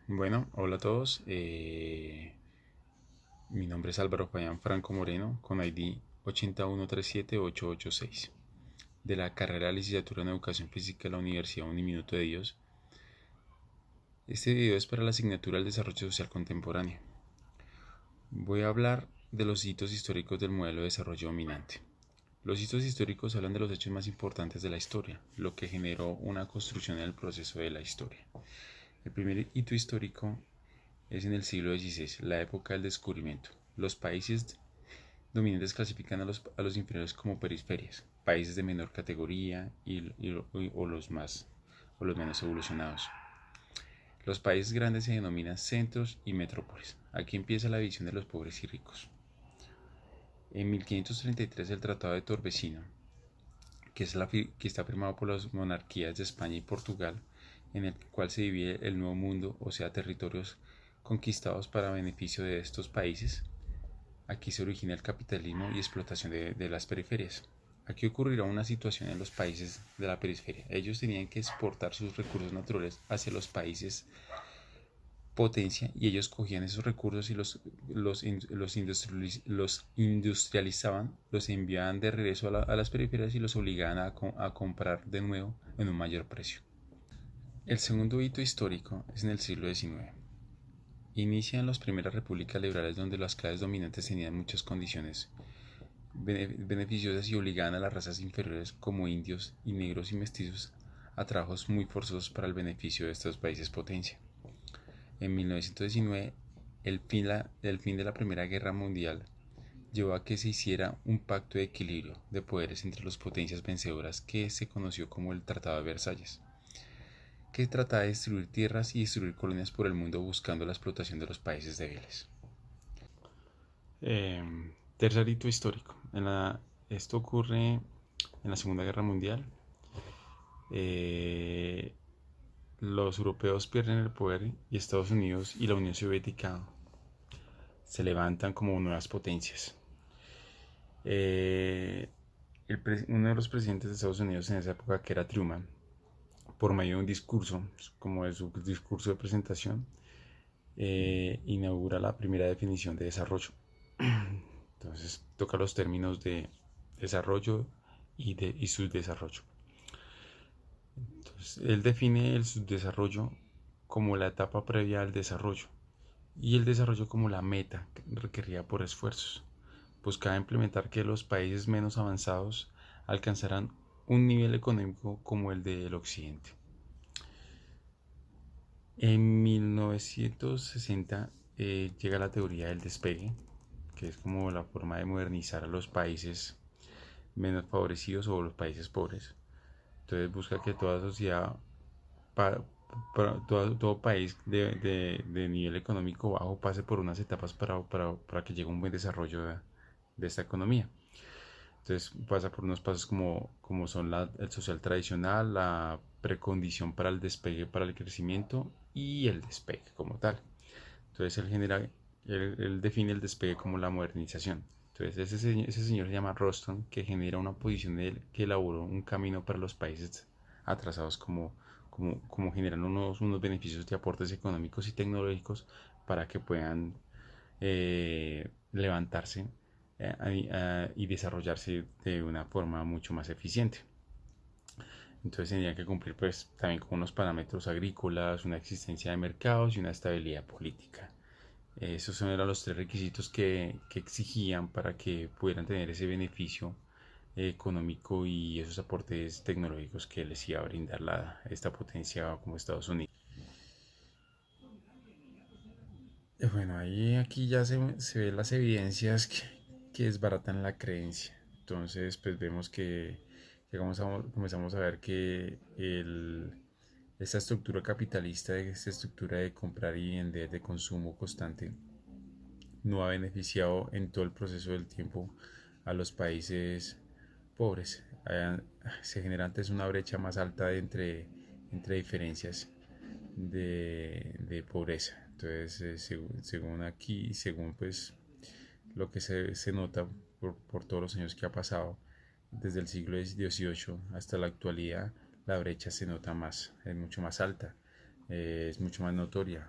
Bueno, hola a todos. Mi nombre es Álvaro Payán Franco Moreno, con ID 8137886, de la carrera de Licenciatura en Educación Física de la Universidad Uniminuto de Dios. Este video es para la asignatura del Desarrollo Social Contemporáneo. Voy a hablar de los hitos históricos del modelo de desarrollo dominante. Los hitos históricos hablan de los hechos más importantes de la historia, lo que generó una construcción en el proceso de la historia. El primer hito histórico es en el siglo XVI, la época del descubrimiento. Los países dominantes clasifican a los inferiores como periferias, países de menor categoría o los menos evolucionados. Los países grandes se denominan centros y metrópolis. Aquí empieza la división de los pobres y ricos. En 1533 el Tratado de Tordesillas, que está firmado por las monarquías de España y Portugal, en el cual se divide el Nuevo Mundo, o sea, territorios conquistados para beneficio de estos países. Aquí se origina el capitalismo y explotación de las periferias. Aquí ocurrirá una situación en los países de la periferia. Ellos tenían que exportar sus recursos naturales hacia los países potencia y ellos cogían esos recursos y los industrializaban, los enviaban de regreso a las periferias y los obligaban a comprar de nuevo en un mayor precio. El segundo hito histórico es en el siglo XIX. Inician las primeras repúblicas liberales donde las clases dominantes tenían muchas condiciones beneficiosas y obligaban a las razas inferiores como indios y negros y mestizos a trabajos muy forzosos para el beneficio de estos países potencia. En 1919, el fin de la Primera Guerra Mundial llevó a que se hiciera un pacto de equilibrio de poderes entre las potencias vencedoras que se conoció como el Tratado de Versalles, que trataba de destruir tierras y destruir colonias por el mundo buscando la explotación de los países débiles. Eh, Tercer hito histórico. Esto ocurre en la Segunda Guerra Mundial. Eh, los europeos pierden el poder y Estados Unidos y la Unión Soviética se levantan como nuevas potencias. Uno de los presidentes de Estados Unidos en esa época, que era Truman, por medio de un discurso, como de su discurso de presentación, inaugura la primera definición de desarrollo. Entonces toca los términos de desarrollo y subdesarrollo. Entonces, él define el subdesarrollo como la etapa previa al desarrollo y el desarrollo como la meta requerida por esfuerzos. Buscaba implementar que los países menos avanzados alcanzaran un nivel económico como el del occidente. En 1960 llega la teoría del despegue, que es como la forma de modernizar a los países menos favorecidos o los países pobres. Entonces busca que toda sociedad, todo país de nivel económico bajo pase por unas etapas para que llegue un buen desarrollo de esta economía. Entonces pasa por unos pasos como son el social tradicional, la precondición para el despegue, para el crecimiento y el despegue como tal. Entonces él define el despegue como la modernización. Entonces ese señor se llama Roston, que genera una posición de él que elaboró un camino para los países atrasados como generan unos beneficios de aportes económicos y tecnológicos para que puedan levantarse y desarrollarse de una forma mucho más eficiente. Entonces tendrían que cumplir pues también con unos parámetros agrícolas, una existencia de mercados y una estabilidad política. Esos eran los tres requisitos que exigían para que pudieran tener ese beneficio económico y esos aportes tecnológicos que les iba a brindar esta potencia como Estados Unidos. Bueno, ahí aquí ya se ven las evidencias que desbaratan la creencia. Entonces, pues vemos que comenzamos a ver que esta estructura capitalista, esta estructura de comprar y vender, de consumo constante, no ha beneficiado en todo el proceso del tiempo a los países pobres. Se genera antes una brecha más alta entre diferencias de pobreza. Entonces, según aquí, según pues lo que se nota por todos los años que ha pasado, desde el siglo XVIII hasta la actualidad, la brecha se nota más, es mucho más alta. es mucho más notoria.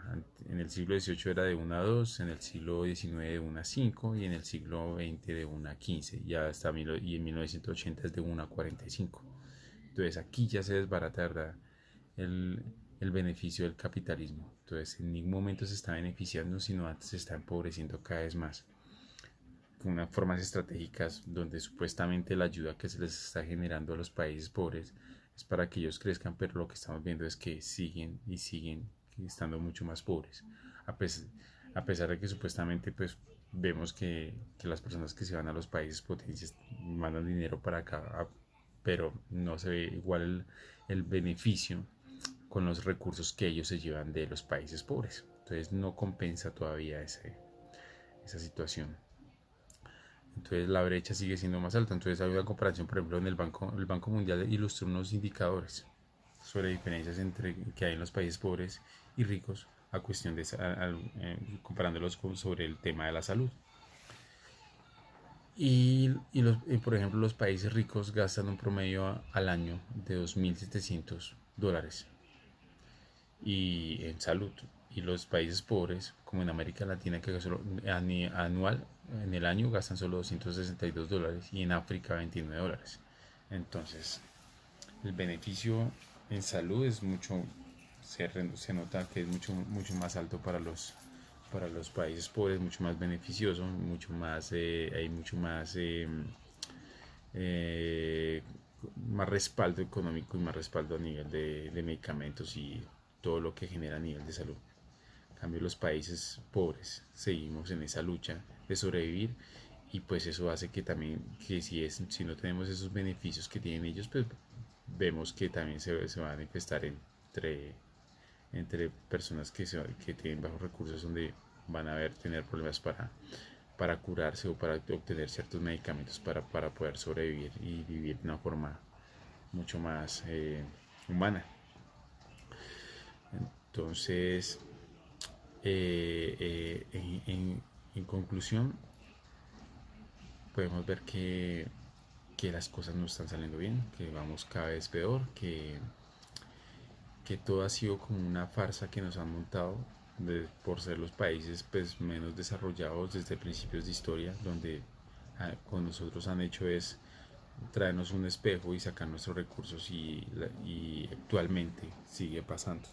En el siglo XVIII era de 1 a 2, en el siglo XIX de 1 a 5 y en el siglo XX de 1 a 15. Ya hasta y en 1980 es de 1 a 45. Entonces aquí ya se desbarata, ¿verdad? El, el beneficio del capitalismo. Entonces en ningún momento se está beneficiando, sino antes se está empobreciendo cada vez más. Con unas formas estratégicas donde supuestamente la ayuda que se les está generando a los países pobres es para que ellos crezcan, pero lo que estamos viendo es que siguen y siguen estando mucho más pobres. A pesar, a pesar de que supuestamente pues vemos que las personas que se van a los países potencias mandan dinero para acá, pero no se ve igual el beneficio con los recursos que ellos se llevan de los países pobres. Entonces no compensa todavía esa situación. Entonces la brecha sigue siendo más alta. Entonces hay una comparación, por ejemplo, en el Banco Mundial ilustró unos indicadores sobre diferencias entre que hay en los países pobres y ricos a cuestión de comparándolos sobre el tema de la salud. Por ejemplo, los países ricos gastan un promedio al año de $2.700 y en salud. Y los países pobres, como en América Latina, que solo, anual en el año gastan solo $262 y en África $29. Entonces, el beneficio en salud es mucho, se nota que es mucho más alto para los países pobres, mucho más beneficioso, mucho más, hay mucho más, eh, más respaldo económico y más respaldo a nivel de medicamentos y todo lo que genera a nivel de salud. En cambio, los países pobres seguimos en esa lucha de sobrevivir y pues eso hace que también, que si no tenemos esos beneficios que tienen ellos, pues vemos que también se va a manifestar entre personas que tienen bajos recursos donde van a tener problemas para curarse o para obtener ciertos medicamentos para poder sobrevivir y vivir de una forma mucho más humana. Entonces, en conclusión, podemos ver que las cosas no están saliendo bien, que vamos cada vez peor, que todo ha sido como una farsa que nos han montado por ser los países pues, menos desarrollados desde principios de historia, donde con nosotros han hecho es traernos un espejo y sacar nuestros recursos y actualmente sigue pasando.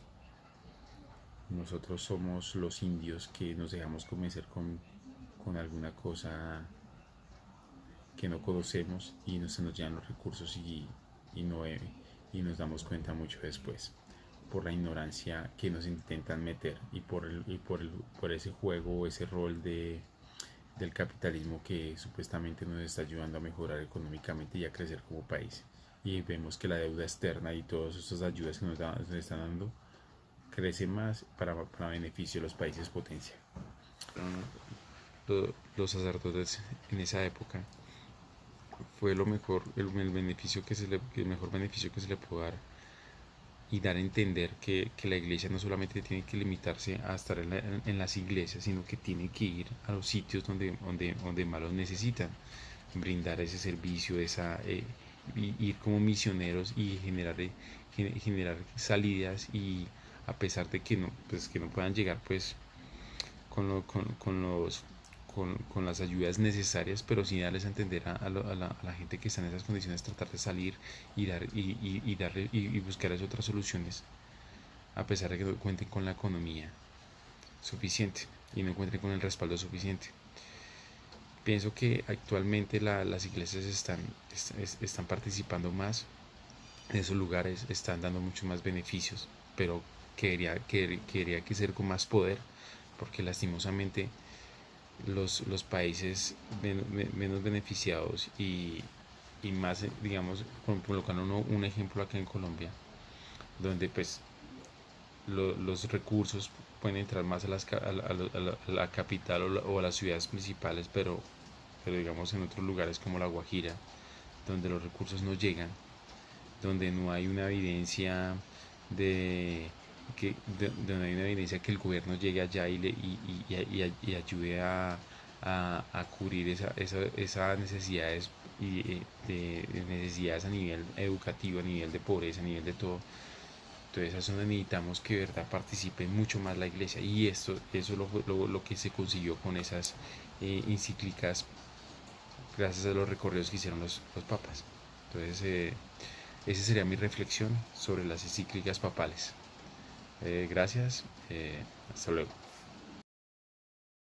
Nosotros somos los indios que nos dejamos convencer con alguna cosa que no conocemos y se nos llevan los recursos no, y nos damos cuenta mucho después por la ignorancia que nos intentan meter por ese juego o ese rol del capitalismo que supuestamente nos está ayudando a mejorar económicamente y a crecer como país. Y vemos que la deuda externa y todas estas ayudas que nos están dando crece más para beneficio de los países potencia. Los sacerdotes en esa época fue lo mejor, el beneficio el mejor beneficio que se le pudo dar y dar a entender que la iglesia no solamente tiene que limitarse a estar en las iglesias, sino que tiene que ir a los sitios donde más los necesitan, brindar ese servicio, ir como misioneros y generar salidas y a pesar de que que no puedan llegar pues con con las ayudas necesarias, pero sin darles a entender a la gente que está en esas condiciones, tratar de salir y buscar otras soluciones, a pesar de que no cuenten con la economía suficiente y no encuentren con el respaldo suficiente. Pienso que actualmente las iglesias están participando más en esos lugares, están dando muchos más beneficios, pero quería que ser con más poder, porque lastimosamente los países menos beneficiados y más, digamos, colocando un ejemplo acá en Colombia, donde pues los recursos pueden entrar más a la capital o a las ciudades principales, pero digamos en otros lugares como La Guajira, donde los recursos no llegan, donde no hay una evidencia donde hay una evidencia que el gobierno llegue allá y ayude a cubrir esas necesidades de necesidades a nivel educativo, a nivel de pobreza, a nivel de todo. Entonces es donde necesitamos que de verdad participe mucho más la iglesia. Y eso es lo que se consiguió con esas encíclicas, gracias a los recorridos que hicieron los papas. Entonces, esa sería mi reflexión sobre las encíclicas papales. Gracias, hasta luego.